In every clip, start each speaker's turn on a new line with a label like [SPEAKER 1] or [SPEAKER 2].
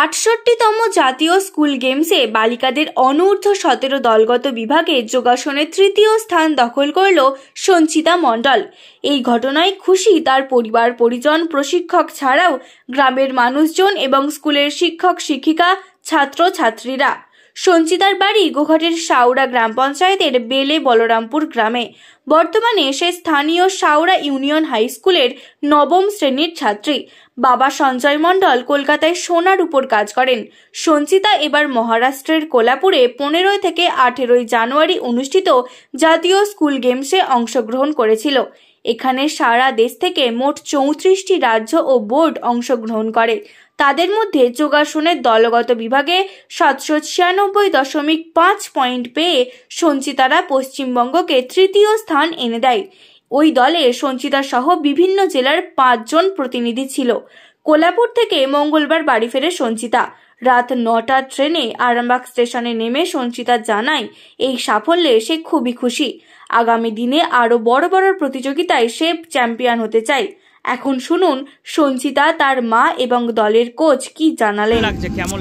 [SPEAKER 1] ৬৮তম জাতীয় স্কুল গেমসে বালিকাদের অনূর্ধ্ব ১৭ দলগত বিভাগে যোগাসনে তৃতীয় স্থান দখল করল সঞ্চিতা মণ্ডল। এই ঘটনায় খুশি তার পরিবার পরিজন, প্রশিক্ষক ছাড়াও গ্রামের মানুষজন এবং স্কুলের শিক্ষক শিক্ষিকা, ছাত্র ছাত্রীরা। সঞ্চিতার বাড়ি গোঘাটের শাওড়া গ্রাম পঞ্চায়েতের বেলে বলরামপুর গ্রামে। বর্তমানে সে স্থানীয় শাওড়া ইউনিয়ন হাই স্কুলের নবম শ্রেণীর ছাত্রী। বাবা সঞ্জয় মণ্ডল কলকাতায় সোনার উপর কাজ করেন। সঞ্চিতা এবার মহারাষ্ট্রের কোলাপুরে ১৫ থেকে ১৮ জানুয়ারি অনুষ্ঠিত জাতীয় স্কুল গেমসে অংশগ্রহণ করেছিল। এখানে সারা দেশ থেকে মোট ৩৪টি রাজ্য ও বোর্ড অংশগ্রহণ করে। তাদের মধ্যে যোগাসনের দলগত বিভাগে ৭৯৬.৫ পয়েন্ট পেয়ে সঞ্চিতারা পশ্চিমবঙ্গকে তৃতীয় স্থান এনে দেয়। ওই দলে সঞ্চিতা সহ বিভিন্ন জেলার ৫ জন প্রতিনিধি ছিল। কোলাপুর থেকে মঙ্গলবার বাড়ি ফেরে সঞ্চিতা। রাত ৯টার ট্রেনে আরামবাগ স্টেশনে নেমে সঞ্চিতা জানায় এই সাফল্যে সে খুবই খুশি। আগামী দিনে আরো বড় বড় প্রতিযোগিতায় সে চ্যাম্পিয়ন হতে চায়। এখন শুনুন সঞ্চিতা তার মা এবং দলের কোচ কি জানালেন।
[SPEAKER 2] কেমন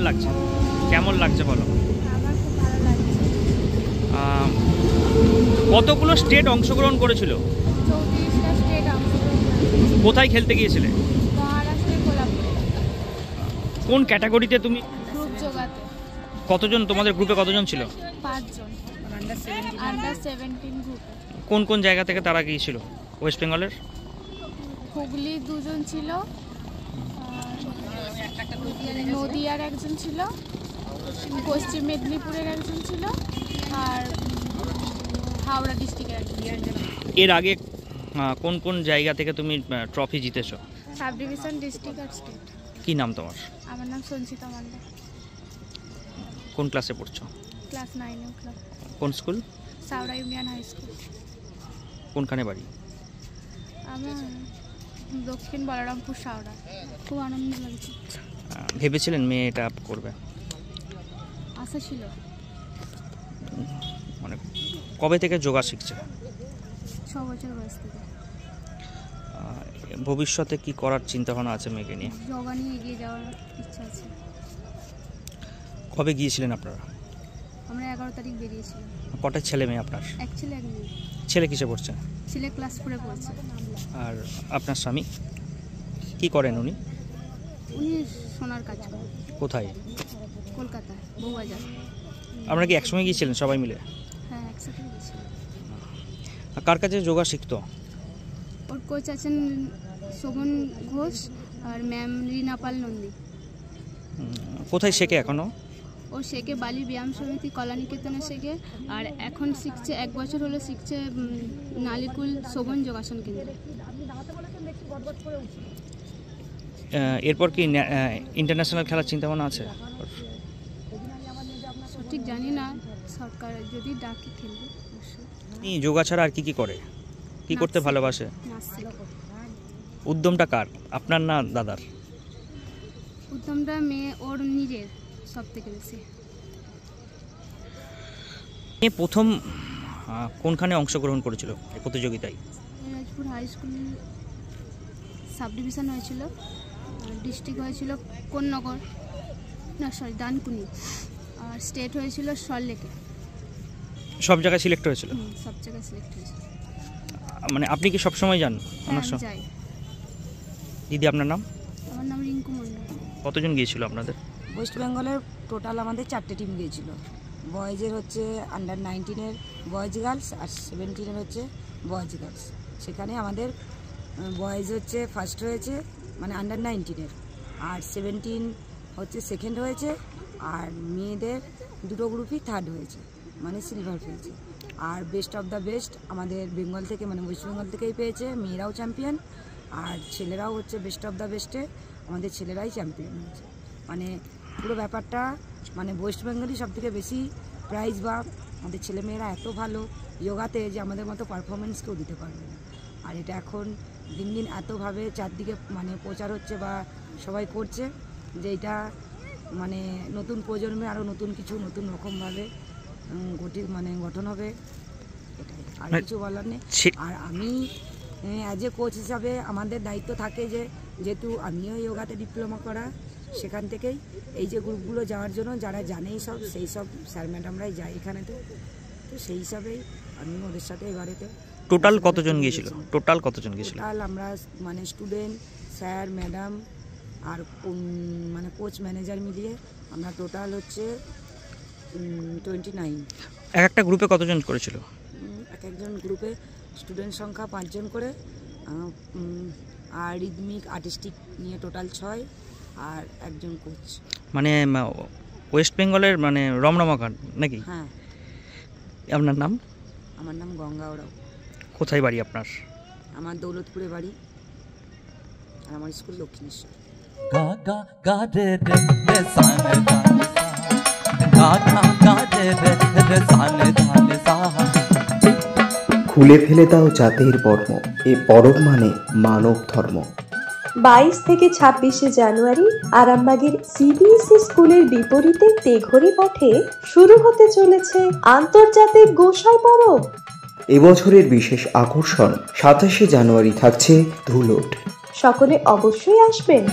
[SPEAKER 2] লাগছে বলো?
[SPEAKER 3] আমার খুব ভালো লাগছে।
[SPEAKER 2] কতগুলো স্টেট অংশগ্রহণ করেছিল?
[SPEAKER 3] 34টা স্টেট অংশগ্রহণ করেছে।
[SPEAKER 2] কোথায় খেলতে গিয়েছিলে?
[SPEAKER 3] মহারাষ্ট্রের কোলাপুরে।
[SPEAKER 2] কোন ক্যাটাগরিতে তুমি?
[SPEAKER 3] গ্রুপ যোগাতে।
[SPEAKER 2] কতজন তোমাদের গ্রুপে কতজন ছিল?
[SPEAKER 3] 5 জন। আন্ডার 17 গ্রুপে।
[SPEAKER 2] কোন কোন জায়গা থেকে তারা গিয়েছিল? ওয়েস্ট বেঙ্গলের?
[SPEAKER 3] হুগলি 2 জন ছিল, নদিয়ার একজন ছিল, পশ্চিম মেদিনীপুরের একজন ছিল, আর হাওড়া ডিস্ট্রিক্টের একজন ছিল।
[SPEAKER 2] এর আগে কোন কোন জায়গা থেকে তুমি ট্রফি জিতেছো?
[SPEAKER 3] সাব ডিভিশন, ডিস্ট্রিক্ট আর স্টেট।
[SPEAKER 2] কি নাম তোমার?
[SPEAKER 3] আমার নাম সঞ্চিতা মণ্ডল।
[SPEAKER 2] কোন ক্লাসে পড়ছো?
[SPEAKER 3] Class 9 class.
[SPEAKER 2] কোন school?
[SPEAKER 3] Shaora union high school.
[SPEAKER 2] কোনখানে বাড়ি?
[SPEAKER 3] আমার দক্ষিণ বলরামপুর শাওড়া। খুব আনন্দ লাগছে।
[SPEAKER 2] ভেবেছিলেন মেয়ে এটা করবে?
[SPEAKER 3] আশা ছিল।
[SPEAKER 2] মানে কবে থেকে যোগা শিখছে?
[SPEAKER 3] 6 বছর বয়স থেকে।
[SPEAKER 2] ভবিষ্যতে কি করার চিন্তা ভাবনা আছে মেয়েকে নিয়ে?
[SPEAKER 3] যোগা নিয়ে এগিয়ে যাওয়ার ইচ্ছা আছে।
[SPEAKER 2] কবে গিয়েছিলেন আপনারা?
[SPEAKER 3] আমরা 11 তারিখ বেরিয়েছিলাম।
[SPEAKER 2] কটা ছেলে মেয়ে আপনার?
[SPEAKER 3] এক ছেলে এক মেয়ে।
[SPEAKER 2] ছেলে কিসে পড়ছে?
[SPEAKER 3] ছেলে ক্লাস 4-এ পড়ছে।
[SPEAKER 2] আর আপনার স্বামী কি করেন উনি?
[SPEAKER 3] উনি সোনার কাজ করেন।
[SPEAKER 2] কোথায়?
[SPEAKER 3] কলকাতায়, বউবাজার।
[SPEAKER 2] আপনারা কি একসঙ্গে গিয়েছিলেন সবাই মিলে?
[SPEAKER 3] হ্যাঁ, একসাথে গেছিলাম।
[SPEAKER 2] কার কাছে যোগা শিখতো?
[SPEAKER 3] ওর কোচ আছেন শোভন ঘোষ আর ম্যাম রিনা পাল নন্দী।
[SPEAKER 2] কোথায় শেখে এখনো?
[SPEAKER 3] ও শেখে বালি ব্যায়াম সমিতি কলানিকেতনে শেখে, আর এখন শিখছে 1 বছর হলো শিখছে নালিকুল শোভন যোগাসন কেন্দ্রে।
[SPEAKER 2] এরপর কি ইন্টারন্যাশনাল খেলার চিন্তা ভাবনা আছে?
[SPEAKER 3] সঠিক জানি না, সরকার যদি ডাকে খেলবে।
[SPEAKER 2] যোগা ছাড়া আর কি কি করে? কি করতে ভালোবাসে? উদ্যমটা কার, আপনার না দাদার?
[SPEAKER 3] উদ্যমটা মেয়ে ওর নিজের সব থেকে বেশি।
[SPEAKER 2] প্রথম কোনখানে অংশগ্রহণ করেছিল এই প্রতিযোগিতায়?
[SPEAKER 3] Rajpur high school sub division হয়েছিল, ডিস্ট্রিক্ট হয়েছিল কোন্নগর, না সরি ডানকুনি, আর স্টেট হয়েছিল সল্টলেকে।
[SPEAKER 2] সব জায়গায় সিলেক্ট হয়েছিল?
[SPEAKER 3] সব জায়গায় সিলেক্ট হয়েছিল।
[SPEAKER 2] মানে আপনি কি সবসময় যান?
[SPEAKER 3] হ্যাঁ, যাই।
[SPEAKER 2] দিদি আপনার নাম?
[SPEAKER 3] আমার নাম রিঙ্কু মণ্ডল।
[SPEAKER 2] কতজন গিয়েছিল আপনাদের?
[SPEAKER 4] ওয়েস্ট বেঙ্গলের টোটাল আমাদের 4টে টিম গিয়েছিল। বয়েজের হচ্ছে আন্ডার 19-এর বয়েজ গার্লস, আর 17-এর হচ্ছে বয়েজ গার্লস। সেখানে আমাদের বয়েজ হচ্ছে ফার্স্ট হয়েছে, মানে আন্ডার 19-এর, আর 17 হচ্ছে সেকেন্ড হয়েছে, আর মেয়েদের দুটো গ্রুপই থার্ড হয়েছে, মানে সিলভার পেয়েছে। আর বেস্ট অফ দ্য বেস্ট আমাদের বেঙ্গল থেকে, মানে ওয়েস্ট বেঙ্গল থেকেই পেয়েছে। মেয়েরাও চ্যাম্পিয়ন আর ছেলেরাও হচ্ছে বেস্ট অফ দ্য বেস্টে আমাদের ছেলেরাই চ্যাম্পিয়ন হয়েছে। মানে পুরো ব্যাপারটা মানে ওয়েস্ট বেঙ্গলই সবথেকে বেশি প্রাইজ, বা আমাদের ছেলেমেয়েরা এত ভালো যোগাতে যে আমাদের মতো পারফরমেন্স কেউ দিতে পারবে না। আর এটা এখন দিন দিন এতভাবে চারদিকে মানে প্রচার হচ্ছে বা সবাই করছে যে এটা মানে নতুন প্রজন্মে আরও নতুন কিছু নতুন রকমভাবে গঠন হবে। এটাই, আর কিছু বলার নেই। আর আমি অ্যাজ এ কোচ হিসাবে আমাদের দায়িত্ব থাকে যে যেহেতু আমিও যোগাতে ডিপ্লোমা করা, সেখান থেকেই এই যে গ্রুপগুলো যাওয়ার জন্য যারা জানেই সব সেই সব স্যার ম্যাডামরাই যায় এখানেতে, তো সেই হিসাবেই আমি ওদের সাথে এবারেতে।
[SPEAKER 2] টোটাল কতজন গিয়েছিল? টোটাল
[SPEAKER 4] আমরা মানে স্টুডেন্ট, স্যার, ম্যাডাম আর মানে কোচ ম্যানেজার মিলিয়ে আমরা টোটাল হচ্ছে 29।
[SPEAKER 2] এক একটা গ্রুপে কতজন করেছিল?
[SPEAKER 4] এক একজন গ্রুপে স্টুডেন্ট সংখ্যা 5 জন করে, আর রিদমিক আর্টিস্টিক নিয়ে টোটাল 6 আর একজন কোচ।
[SPEAKER 2] মানে ওয়েস্ট বেঙ্গলের মানে রমরমাঘাট নাকি?
[SPEAKER 4] হ্যাঁ।
[SPEAKER 2] আপনার নাম?
[SPEAKER 4] আমার নাম গঙ্গা ওরাও।
[SPEAKER 2] কোথায় বাড়ি আপনার?
[SPEAKER 4] আমার দৌলতপুরে বাড়ি, আর আমার স্কুল দক্ষিণেশ্বর।
[SPEAKER 5] গা গা গা রে রে রে সানে ধানে সা, গা গা গা রে রে রে সানে ধানে সা।
[SPEAKER 6] খুলে ফেলে দাও জাতির বর্ম, এ পরব মানে মানব ধর্ম।
[SPEAKER 7] 22 থেকে 26 জানুয়ারি আরামবাগের সিবিএসই স্কুলের বিপরীতে তেঘরি মাঠে শুরু হতে চলেছে আন্তর্জাতিক গোসাই পরব।
[SPEAKER 6] এবছরের বিশেষ আকর্ষণ 27 জানুয়ারি থাকছে ধুলোট।
[SPEAKER 7] সকলে অবশ্যই আসবেন।